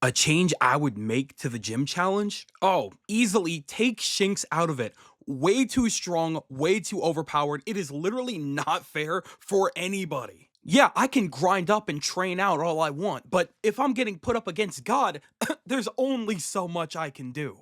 A change I would make to the gym challenge? Oh, easily take Shinx out of it. Way too strong, way too overpowered. It is literally not fair for anybody. Yeah, I can grind up and train out all I want, but if I'm getting put up against God, there's only so much I can do.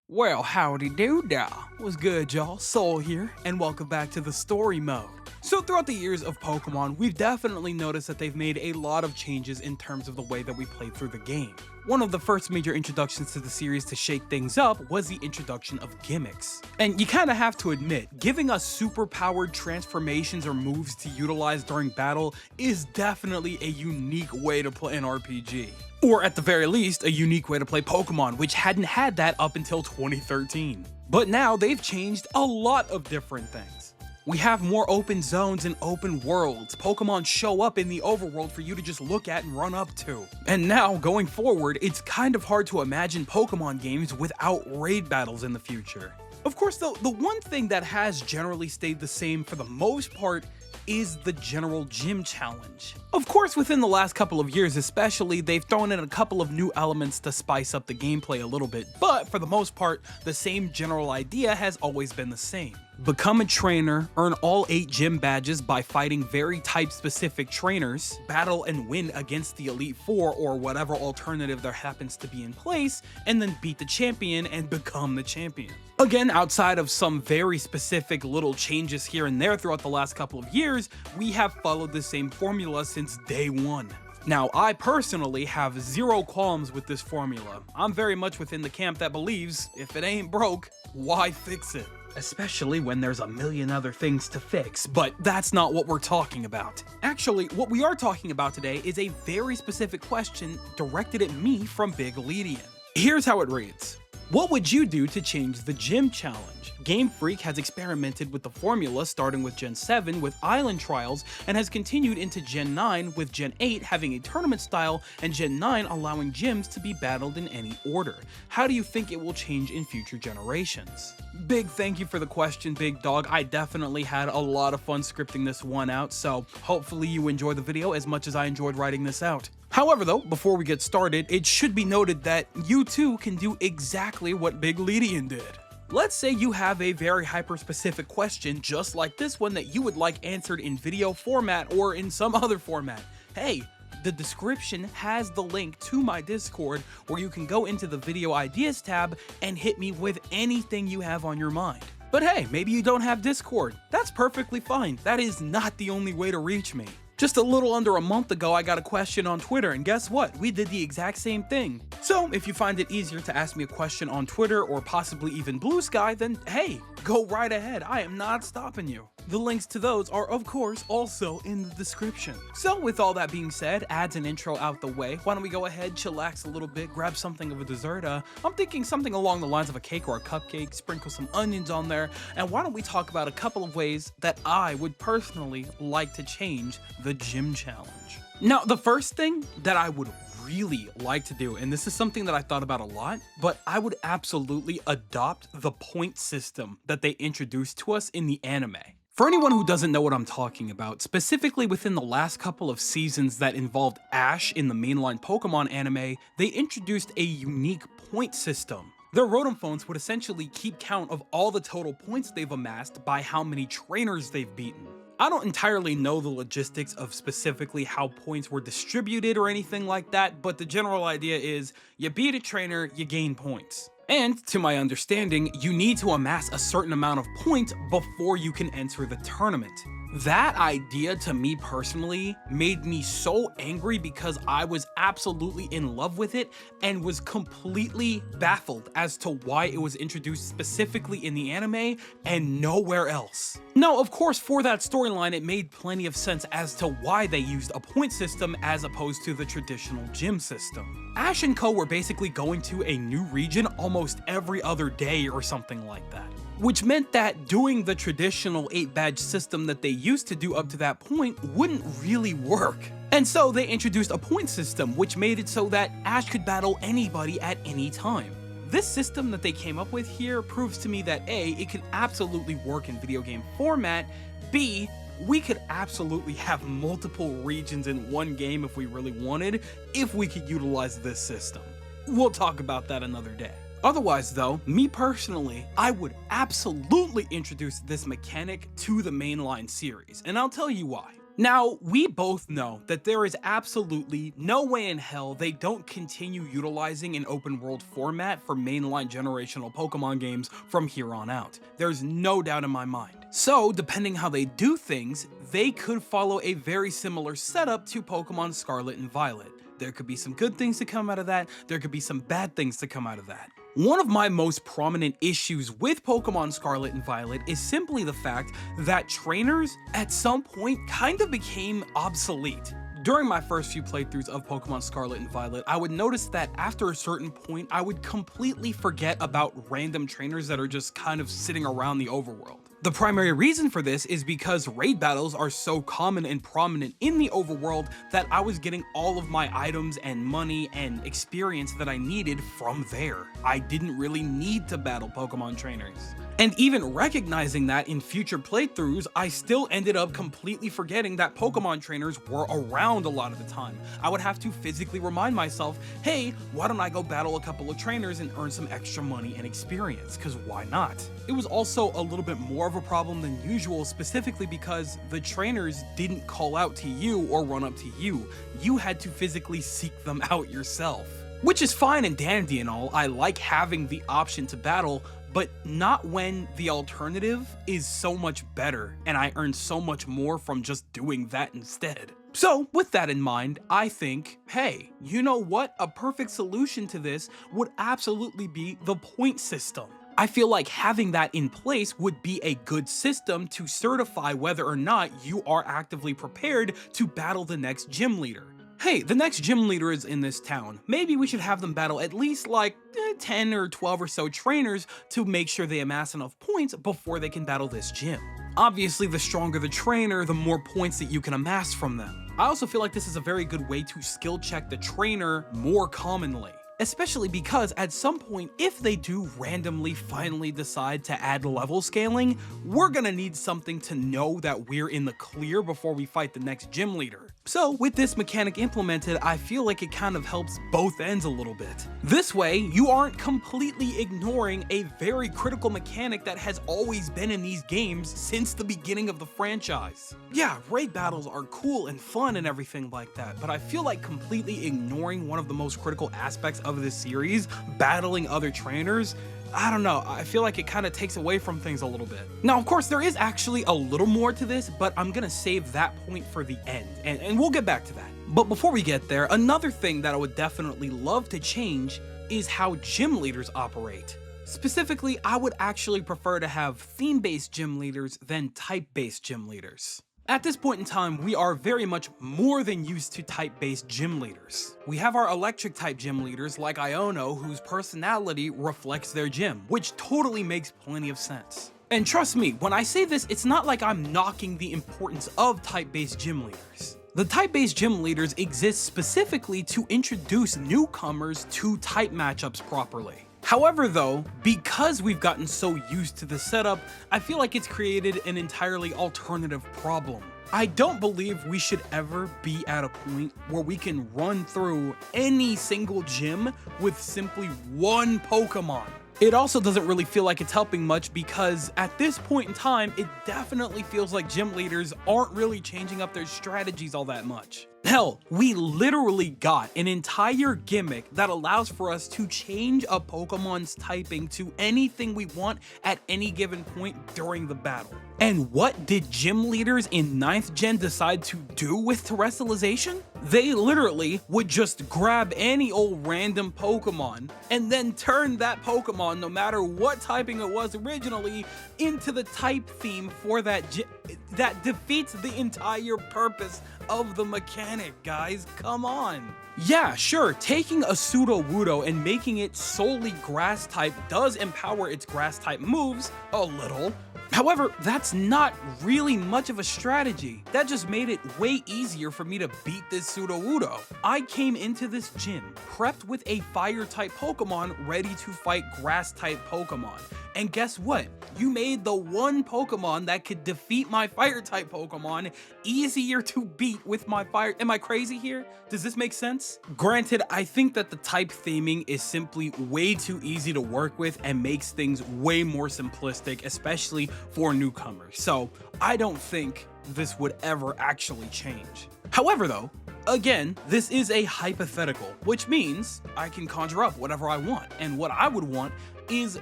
Well, howdy do now. What's good, y'all? Soul here, and welcome back to the story mode. So throughout the years of Pokemon, we've definitely noticed that they've made a lot of changes in terms of the way that we play through the game. One of the first major introductions to the series to shake things up was the introduction of gimmicks. And you kinda have to admit, giving us super powered transformations or moves to utilize during battle is definitely a unique way to play an RPG. Or at the very least, a unique way to play Pokemon, which hadn't had that up until 2013. But now they've changed a lot of different things. We have more open zones and open worlds. Pokemon show up in the overworld for you to just look at and run up to. And now, going forward, it's kind of hard to imagine Pokemon games without raid battles in the future. Of course, though, the one thing that has generally stayed the same for the most part is the general gym challenge. Of course, within the last couple of years especially, they've thrown in a couple of new elements to spice up the gameplay a little bit, but for the most part, the same general idea has always been the same. Become a trainer, earn all 8 gym badges by fighting very type-specific trainers, battle and win against the Elite Four or whatever alternative there happens to be in place, and then beat the champion and become the champion. Again, outside of some very specific little changes here and there throughout the last couple of years, we have followed the same formula since day one. Now, I personally have zero qualms with this formula. I'm very much within the camp that believes, if it ain't broke, why fix it? Especially when there's a million other things to fix, but that's not what we're talking about. Actually, what we are talking about today is a very specific question directed at me from Big Leadian. Here's how it reads. What would you do to change the gym challenge? Game Freak has experimented with the formula starting with Gen 7 with Island Trials and has continued into Gen 9 with Gen 8 having a tournament style and Gen 9 allowing gyms to be battled in any order. How do you think it will change in future generations? Big thank you for the question, Big Dog. I definitely had a lot of fun scripting this one out, so hopefully you enjoy the video as much as I enjoyed writing this out. However though, before we get started, it should be noted that you too can do exactly what Big Leadian did. Let's say you have a very hyper-specific question just like this one that you would like answered in video format or in some other format. Hey, the description has the link to my Discord where you can go into the video ideas tab and hit me with anything you have on your mind. But hey, maybe you don't have Discord. That's perfectly fine. That is not the only way to reach me. Just a little under a month ago, I got a question on Twitter, and guess what? We did the exact same thing. So if you find it easier to ask me a question on Twitter or possibly even Blue.Sky, then hey, go right ahead. I am not stopping you. The links to those are, of course, also in the description. So with all that being said, ads and intro out the way, why don't we go ahead, chillax a little bit, grab something of a dessert. I'm thinking something along the lines of a cake or a cupcake, sprinkle some onions on there, and why don't we talk about a couple of ways that I would personally like to change the gym challenge. Now, the first thing that I would really like to do, and this is something that I thought about a lot, but I would absolutely adopt the point system that they introduced to us in the anime. For anyone who doesn't know what I'm talking about, specifically within the last couple of seasons that involved Ash in the mainline Pokemon anime, they introduced a unique point system. Their Rotom phones would essentially keep count of all the total points they've amassed by how many trainers they've beaten. I don't entirely know the logistics of specifically how points were distributed or anything like that, but the general idea is you beat a trainer, you gain points. And, to my understanding, you need to amass a certain amount of points before you can enter the tournament. That idea, to me personally, made me so angry because I was absolutely in love with it and was completely baffled as to why it was introduced specifically in the anime and nowhere else. Now, of course, for that storyline, it made plenty of sense as to why they used a point system as opposed to the traditional gym system. Ash and Co were basically going to a new region almost every other day or something like that, which meant that doing the traditional 8-badge system that they used to do up to that point wouldn't really work. And so they introduced a point system, which made it so that Ash could battle anybody at any time. this system that they came up with here proves to me that A, it can absolutely work in video game format, B, we could absolutely have multiple regions in one game if we really wanted, if we could utilize this system. We'll talk about that another day. Otherwise though, me personally, I would absolutely introduce this mechanic to the mainline series, and I'll tell you why. Now, we both know that there is absolutely no way in hell they don't continue utilizing an open world format for mainline generational Pokemon games from here on out. There's no doubt in my mind. So, depending how they do things, they could follow a very similar setup to Pokemon Scarlet and Violet. There could be some good things to come out of that, there could be some bad things to come out of that. One of my most prominent issues with Pokemon Scarlet and Violet is simply the fact that trainers at some point kind of became obsolete. During my first few playthroughs of Pokemon Scarlet and Violet, I would notice that after a certain point, I would completely forget about random trainers that are just kind of sitting around the overworld. The primary reason for this is because raid battles are so common and prominent in the overworld that I was getting all of my items and money and experience that I needed from there. I didn't really need to battle Pokemon trainers. And even recognizing that in future playthroughs, I still ended up completely forgetting that Pokemon trainers were around a lot of the time. I would have to physically remind myself, hey, why don't I go battle a couple of trainers and earn some extra money and experience, because why not? It was also a little bit more of a problem than usual, specifically because the trainers didn't call out to you or run up to you. You had to physically seek them out yourself. Which is fine and dandy and all, I like having the option to battle, but not when the alternative is so much better and I earn so much more from just doing that instead. So with that in mind, I think, hey, you know what? A perfect solution to this would absolutely be the point system. I feel like having that in place would be a good system to certify whether or not you are actively prepared to battle the next gym leader. Hey, the next gym leader is in this town. Maybe we should have them battle at least like 10 or 12 or so trainers to make sure they amass enough points before they can battle this gym. Obviously, the stronger the trainer, the more points that you can amass from them. I also feel like this is a very good way to skill check the trainer more commonly. Especially because at some point, if they do randomly finally decide to add level scaling, we're gonna need something to know that we're in the clear before we fight the next gym leader. So with this mechanic implemented, I feel like it kind of helps both ends a little bit. This way, you aren't completely ignoring a very critical mechanic that has always been in these games since the beginning of the franchise. Yeah, raid battles are cool and fun and everything like that, but I feel like completely ignoring one of the most critical aspects of this series, battling other trainers, I don't know, I feel like it kind of takes away from things a little bit. Now, of course, there is actually a little more to this, but I'm gonna save that point for the end, and we'll get back to that. But before we get there, another thing that I would definitely love to change is how gym leaders operate. Specifically, I would actually prefer to have theme-based gym leaders than type-based gym leaders. At this point in time, we are very much more than used to type-based gym leaders. We have our electric type gym leaders like Iono, whose personality reflects their gym, which totally makes plenty of sense. And trust me, when I say this, it's not like I'm knocking the importance of type-based gym leaders. The type-based gym leaders exist specifically to introduce newcomers to type matchups properly. However though, because we've gotten so used to the setup, I feel like it's created an entirely alternative problem. I don't believe we should ever be at a point where we can run through any single gym with simply one Pokemon. It also doesn't really feel like it's helping much because at this point in time, it definitely feels like gym leaders aren't really changing up their strategies all that much. Hell, we literally got an entire gimmick that allows for us to change a Pokemon's typing to anything we want at any given point during the battle. And what did gym leaders in 9th gen decide to do with terrestrialization? They literally would just grab any old random Pokemon and then turn that Pokemon, no matter what typing it was originally, into the type theme for that gym. That defeats the entire purpose of the mechanic, guys. Come on. Yeah, sure, taking a Pseudo-Wudo and making it solely grass type does empower its grass type moves a little, However, that's not really much of a strategy. That just made it way easier for me to beat this Sudowoodo. I came into this gym prepped with a fire-type Pokemon ready to fight grass-type Pokemon. And guess what? You made the one Pokemon that could defeat my fire-type Pokemon easier to beat with my fire. Am I crazy here? Does this make sense? Granted, I think that the type theming is simply way too easy to work with and makes things way more simplistic, especially for newcomers. So I don't think this would ever actually change. However though, again, this is a hypothetical, which means I can conjure up whatever I want, and what I would want is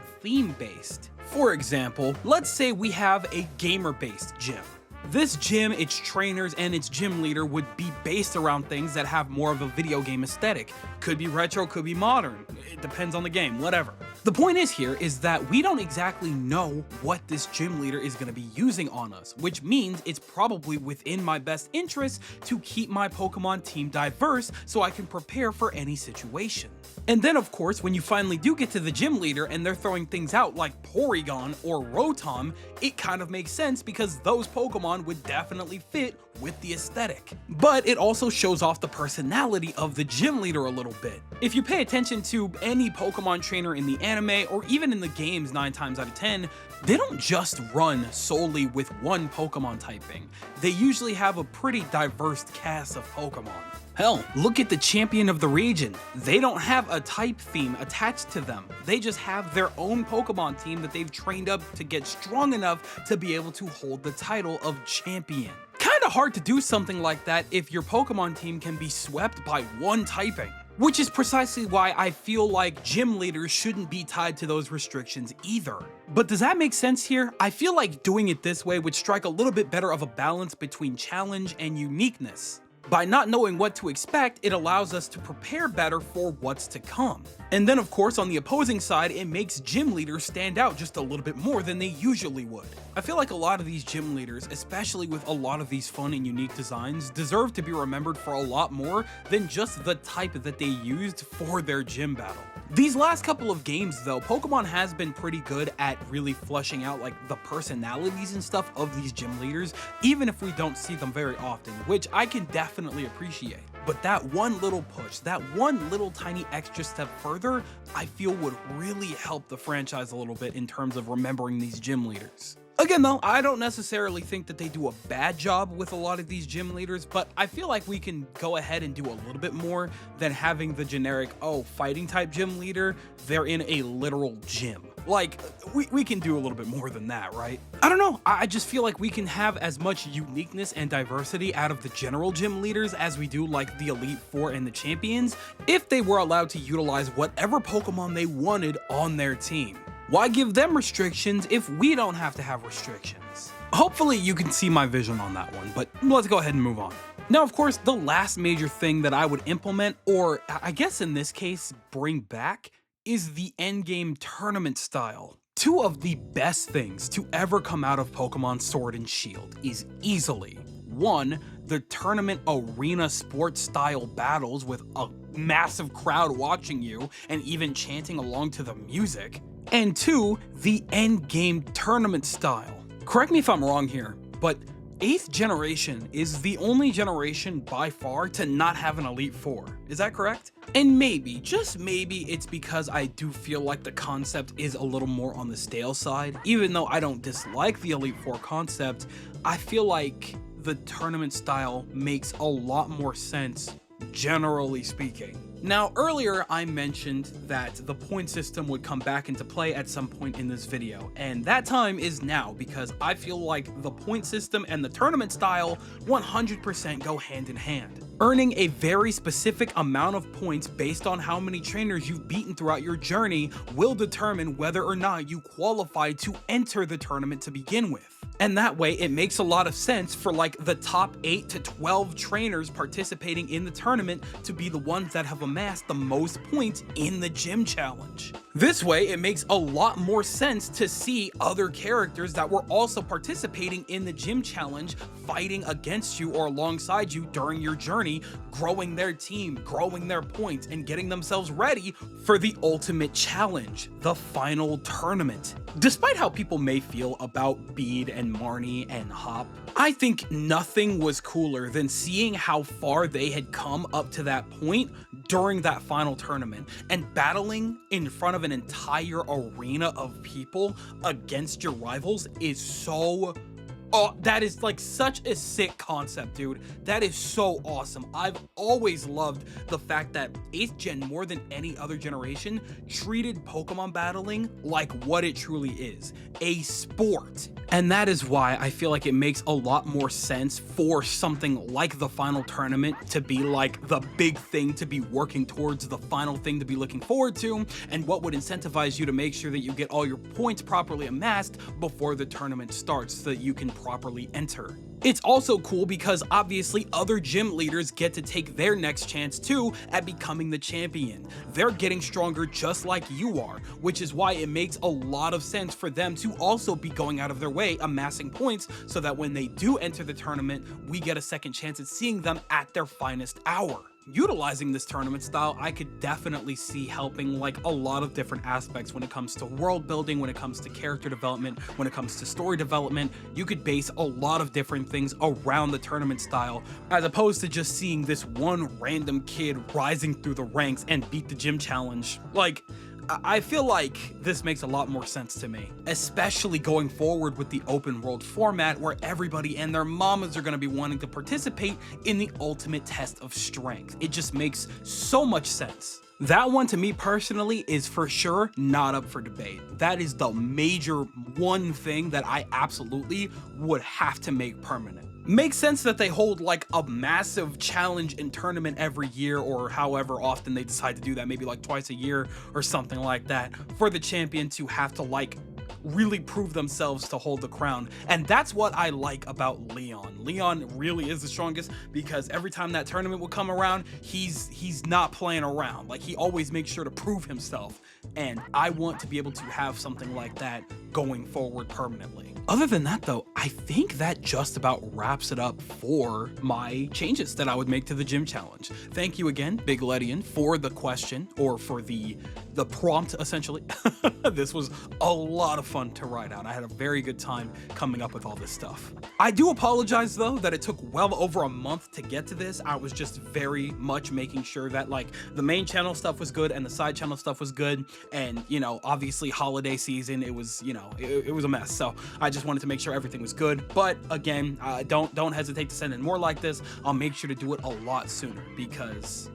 theme-based. For example, let's say we have a gamer-based gym. This gym, its trainers, and its gym leader would be based around things that have more of a video game aesthetic. Could be retro, could be modern. It depends on the game, whatever. The point is that we don't exactly know what this gym leader is going to be using on us, which means it's probably within my best interest to keep my Pokemon team diverse so I can prepare for any situation. And then of course, when you finally do get to the gym leader and they're throwing things out like Porygon or Rotom, it kind of makes sense because those Pokemon would definitely fit with the aesthetic. But it also shows off the personality of the gym leader a little bit. If you pay attention to any Pokemon trainer in the anime or even in the games 9 times out of 10, they don't just run solely with one Pokemon typing. They usually have a pretty diverse cast of Pokemon. Hell, look at the champion of the region. They don't have a type theme attached to them. They just have their own Pokemon team that they've trained up to get strong enough to be able to hold the title of champion. Kinda hard to do something like that if your Pokemon team can be swept by one typing. Which is precisely why I feel like gym leaders shouldn't be tied to those restrictions either. But does that make sense here? I feel like doing it this way would strike a little bit better of a balance between challenge and uniqueness. By not knowing what to expect, it allows us to prepare better for what's to come. And then of course on the opposing side, it makes gym leaders stand out just a little bit more than they usually would. I feel like a lot of these gym leaders, especially with a lot of these fun and unique designs, deserve to be remembered for a lot more than just the type that they used for their gym battle. These last couple of games though, Pokemon has been pretty good at really fleshing out like the personalities and stuff of these gym leaders, even if we don't see them very often, which I can definitely appreciate. But that one little push, that one little tiny extra step further, I feel would really help the franchise a little bit in terms of remembering these gym leaders. Again though, I don't necessarily think that they do a bad job with a lot of these gym leaders, but I feel like we can go ahead and do a little bit more than having the generic, oh, fighting type gym leader, they're in a literal gym. Like, we can do a little bit more than that, right? I don't know, I just feel like we can have as much uniqueness and diversity out of the general gym leaders as we do like the Elite Four and the Champions, if they were allowed to utilize whatever Pokemon they wanted on their team. Why give them restrictions if we don't have to have restrictions? Hopefully you can see my vision on that one, but let's go ahead and move on. Now, of course, the last major thing that I would implement, or I guess in this case, bring back, is the endgame tournament style. Two of the best things to ever come out of Pokemon Sword and Shield is easily, one, the tournament arena sports style battles with a massive crowd watching you and even chanting along to the music, and two, the endgame tournament style. Correct me if I'm wrong here, but 8th generation is the only generation by far to not have an Elite Four. Is that correct? And maybe, just maybe, it's because I do feel like the concept is a little more on the stale side. Even though I don't dislike the Elite Four concept, I feel like the tournament style makes a lot more sense, generally speaking. Now, earlier I mentioned that the point system would come back into play at some point in this video, and that time is now because I feel like the point system and the tournament style 100% go hand in hand. Earning a very specific amount of points based on how many trainers you've beaten throughout your journey will determine whether or not you qualify to enter the tournament to begin with. And that way, it makes a lot of sense for like the top 8 to 12 trainers participating in the tournament to be the ones that have amassed the most points in the gym challenge. This way, it makes a lot more sense to see other characters that were also participating in the gym challenge fighting against you or alongside you during your journey journey, growing their team, growing their points, and getting themselves ready for the ultimate challenge, the final tournament. Despite how people may feel about Bede and Marnie and Hop, I think nothing was cooler than seeing how far they had come up to that point during that final tournament, and battling in front of an entire arena of people against your rivals is so... Oh, that is like such a sick concept, dude. That is so awesome. I've always loved the fact that 8th gen, more than any other generation, treated Pokemon battling like what it truly is, a sport. And that is why I feel like it makes a lot more sense for something like the final tournament to be like the big thing to be working towards, the final thing to be looking forward to, and what would incentivize you to make sure that you get all your points properly amassed before the tournament starts so that you can properly enter. It's also cool because obviously other gym leaders get to take their next chance too at becoming the champion. They're getting stronger just like you are, which is why it makes a lot of sense for them to also be going out of their way amassing points so that when they do enter the tournament, we get a second chance at seeing them at their finest hour. Utilizing this tournament style, I could definitely see helping like a lot of different aspects when it comes to world building, when it comes to character development, when it comes to story development. You could base a lot of different things around the tournament style, as opposed to just seeing this one random kid rising through the ranks and beat the gym challenge. Like, I feel like this makes a lot more sense to me, especially going forward with the open world format where everybody and their mamas are going to be wanting to participate in the ultimate test of strength. It just makes so much sense. That one to me personally is for sure not up for debate. That is the major one thing that I absolutely would have to make permanent. Makes sense that they hold like a massive challenge and tournament every year, or however often they decide to do that, maybe like twice a year or something like that, for the champion to have to like really prove themselves to hold the crown. And that's what I like about Leon. Leon really is the strongest because every time that tournament will come around, he's not playing around. Like, he always makes sure to prove himself. And I want to be able to have something like that going forward permanently. Other than that though, I think that just about wraps it up for my changes that I would make to the gym challenge. Thank you again, Big Ledian, for the question, or for the prompt essentially. This was a lot of fun to write out. I had a very good time coming up with all this stuff. I do apologize though that it took well over a month to get to this. I was just very much making sure that like the main channel stuff was good and the side channel stuff was good, and you know, obviously holiday season, it was, you know, it was a mess. So I just wanted to make sure everything was good. But again, don't hesitate to send in more like this. I'll make sure to do it a lot sooner because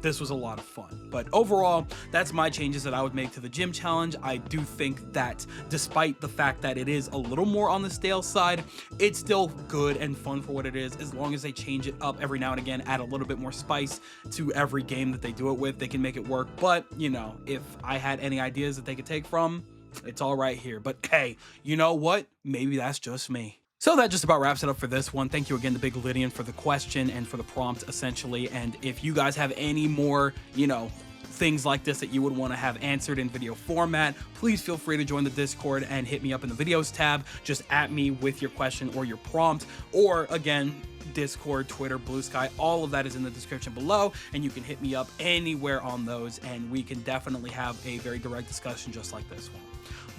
this was a lot of fun. But overall, that's my changes that I would make to the gym challenge. I do think that despite the fact that it is a little more on the stale side, it's still good and fun for what it is, as long as they change it up every now and again, add a little bit more spice to every game that they do it with. They can make it work. But you know, if I had any ideas that they could take from, it's all right here. But hey, you know what? Maybe that's just me. So that just about wraps it up for this one. Thank you again to Big Lydian for the question and for the prompt, essentially. And if you guys have any more, you know, things like this that you would want to have answered in video format, please feel free to join the Discord and hit me up in the videos tab. Just at me with your question or your prompt, or again, Discord, Twitter, Blue.Sky, all of that is in the description below, and you can hit me up anywhere on those, and we can definitely have a very direct discussion just like this one.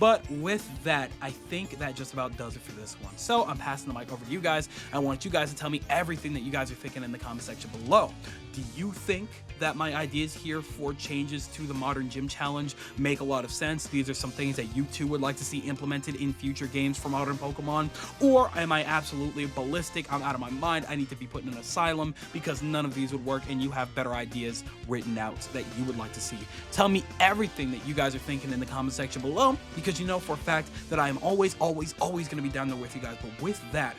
But with that, I think that just about does it for this one. So I'm passing the mic over to you guys. I want you guys to tell me everything that you guys are thinking in the comment section below. Do you think that my ideas here for changes to the modern gym challenge make a lot of sense? These are some things that you too would like to see implemented in future games for modern Pokemon? Or am I absolutely ballistic? I'm out of my mind. I need to be put in an asylum because none of these would work, and you have better ideas written out that you would like to see. Tell me everything that you guys are thinking in the comment section below, because you know for a fact that I am always going to be down there with you guys. But with that,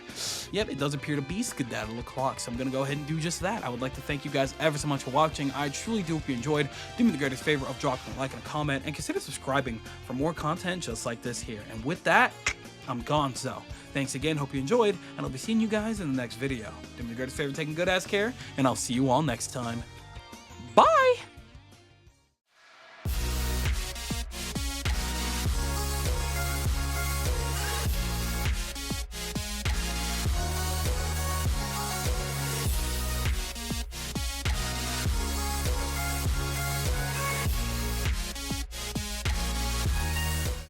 yep, it does appear to be skedaddle o'clock, so I'm going to go ahead and do just that. I would like to thank you guys ever so much for watching. I truly do hope you enjoyed. Do me the greatest favor of dropping a like and a comment, and consider subscribing for more content just like this here. And with that, I'm gone. So thanks again, hope you enjoyed, and I'll be seeing you guys in the next video. Do me the greatest favor, taking good ass care, and I'll see you all next time. Bye!